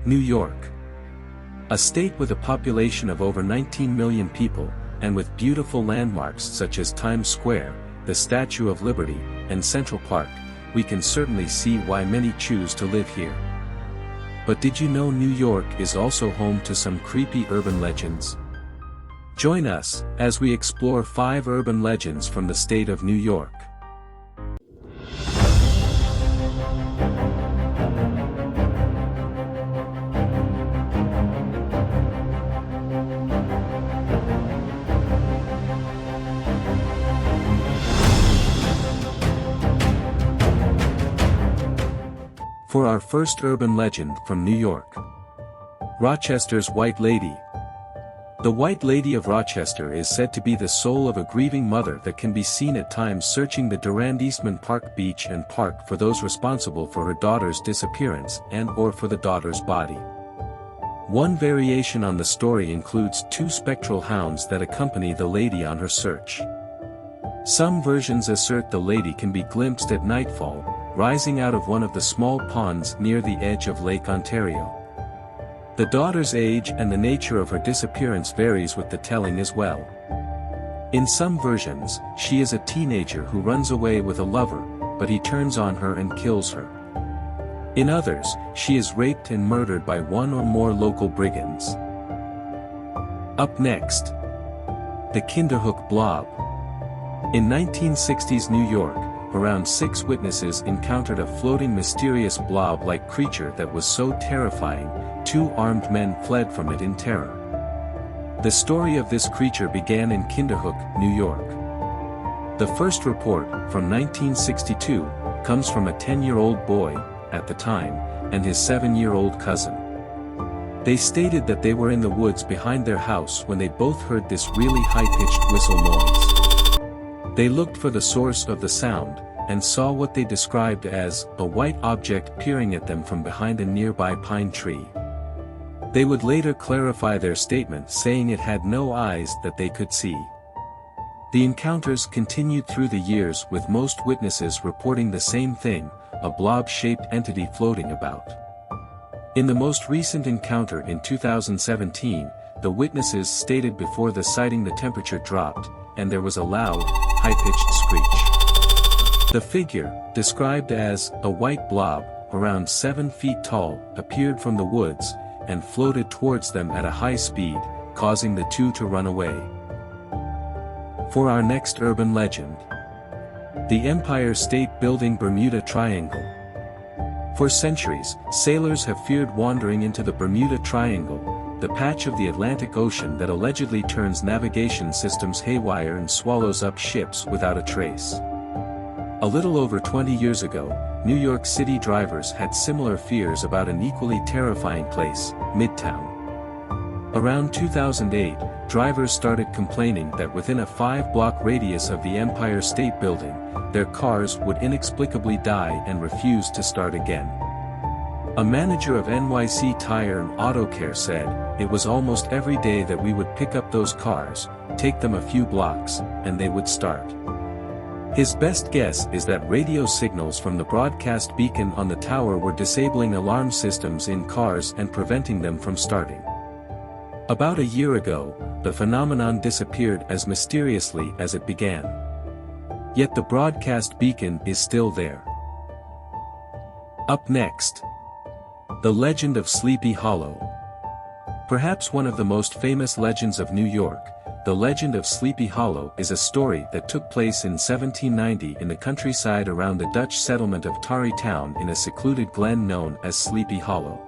New York. A state with a population of over 19 million people, and with beautiful landmarks such as Times Square, the Statue of Liberty, and Central Park, we can certainly see why many choose to live here. But did you know New York is also home to some creepy urban legends? Join us, as we explore 5 urban legends from the state of New York. For our first urban legend from New York. Rochester's White Lady. The White Lady of Rochester is said to be the soul of a grieving mother that can be seen at times searching the Durand Eastman Park beach and park for those responsible for her daughter's disappearance and/or for the daughter's body. One variation on the story includes 2 spectral hounds that accompany the lady on her search. Some versions assert the lady can be glimpsed at nightfall, rising out of one of the small ponds near the edge of Lake Ontario. The daughter's age and the nature of her disappearance varies with the telling as well. In some versions, she is a teenager who runs away with a lover, but he turns on her and kills her. In others, she is raped and murdered by one or more local brigands. Up next, the Kinderhook Blob. In 1960s New York, around 6 witnesses encountered a floating mysterious blob-like creature that was so terrifying, 2 armed men fled from it in terror. The story of this creature began in Kinderhook, New York. The first report, from 1962, comes from a 10-year-old boy, at the time, and his 7-year-old cousin. They stated that they were in the woods behind their house when they both heard this really high-pitched whistle noise. They looked for the source of the sound, and saw what they described as a white object peering at them from behind a nearby pine tree. They would later clarify their statement saying it had no eyes that they could see. The encounters continued through the years with most witnesses reporting the same thing, a blob-shaped entity floating about. In the most recent encounter in 2017, the witnesses stated before the sighting the temperature dropped, and there was a loud, high-pitched screech. The figure, described as a white blob, around 7 feet tall, appeared from the woods, and floated towards them at a high speed, causing the 2 to run away. For our next urban legend. The Empire State Building Bermuda Triangle. For centuries, sailors have feared wandering into the Bermuda Triangle, the patch of the Atlantic Ocean that allegedly turns navigation systems haywire and swallows up ships without a trace. A little over 20 years ago, New York City drivers had similar fears about an equally terrifying place, Midtown. Around 2008, drivers started complaining that within a 5-block radius of the Empire State Building, their cars would inexplicably die and refuse to start again. A manager of NYC Tire and Auto Care said, "It was almost every day that we would pick up those cars, take them a few blocks, and they would start." His best guess is that radio signals from the broadcast beacon on the tower were disabling alarm systems in cars and preventing them from starting. About a year ago, the phenomenon disappeared as mysteriously as it began. Yet the broadcast beacon is still there. Up next. The Legend of Sleepy Hollow. Perhaps one of the most famous legends of New York, the Legend of Sleepy Hollow is a story that took place in 1790 in the countryside around the Dutch settlement of Tarrytown in a secluded glen known as Sleepy Hollow.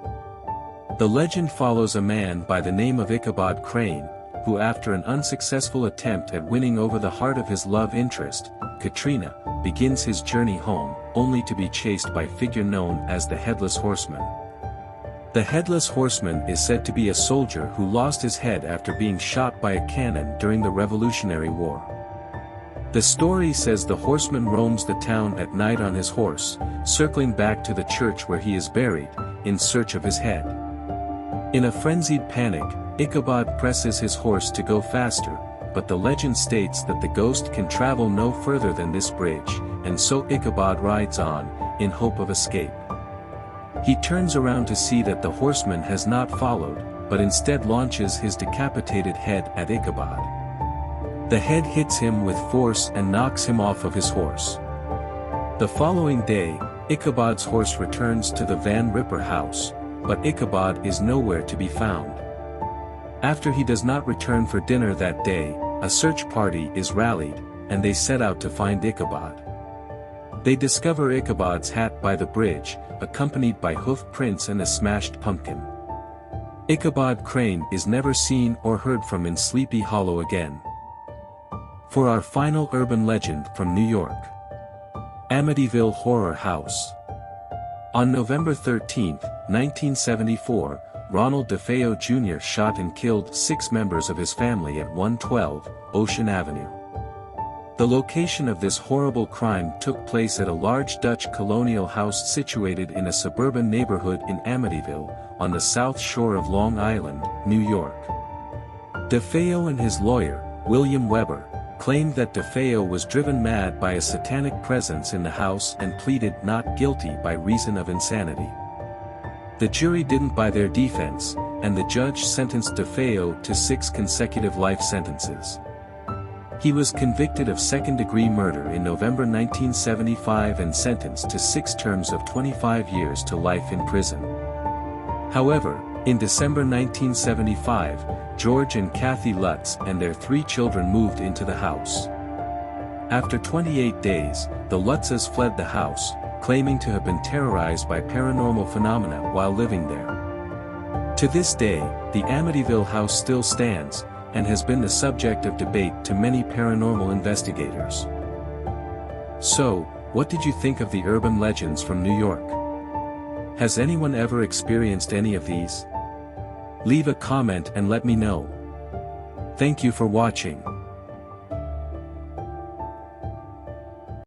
The legend follows a man by the name of Ichabod Crane, who after an unsuccessful attempt at winning over the heart of his love interest, Katrina, begins his journey home, only to be chased by a figure known as the Headless Horseman. The Headless Horseman is said to be a soldier who lost his head after being shot by a cannon during the Revolutionary War. The story says the horseman roams the town at night on his horse, circling back to the church where he is buried, in search of his head. In a frenzied panic, Ichabod presses his horse to go faster, but the legend states that the ghost can travel no further than this bridge, and so Ichabod rides on, in hope of escape. He turns around to see that the horseman has not followed, but instead launches his decapitated head at Ichabod. The head hits him with force and knocks him off of his horse. The following day, Ichabod's horse returns to the Van Ripper house, but Ichabod is nowhere to be found. After he does not return for dinner that day, a search party is rallied, and they set out to find Ichabod. They discover Ichabod's hat by the bridge, accompanied by hoof prints and a smashed pumpkin. Ichabod Crane is never seen or heard from in Sleepy Hollow again. For our final urban legend from New York. Amityville Horror House. On November 13, 1974, Ronald DeFeo Jr. shot and killed 6 members of his family at 112 Ocean Avenue. The location of this horrible crime took place at a large Dutch colonial house situated in a suburban neighborhood in Amityville, on the south shore of Long Island, New York. DeFeo and his lawyer, William Weber, claimed that DeFeo was driven mad by a satanic presence in the house and pleaded not guilty by reason of insanity. The jury didn't buy their defense, and the judge sentenced DeFeo to 6 consecutive life sentences. He was convicted of second-degree murder in November 1975 and sentenced to 6 terms of 25 years to life in prison. However, in December 1975, George and Kathy Lutz and their 3 children moved into the house. After 28 days, the Lutzes fled the house, claiming to have been terrorized by paranormal phenomena while living there. To this day, the Amityville house still stands, and has been the subject of debate to many paranormal investigators. So, what did you think of the urban legends from New York? Has anyone ever experienced any of these? Leave a comment and let me know. Thank you for watching.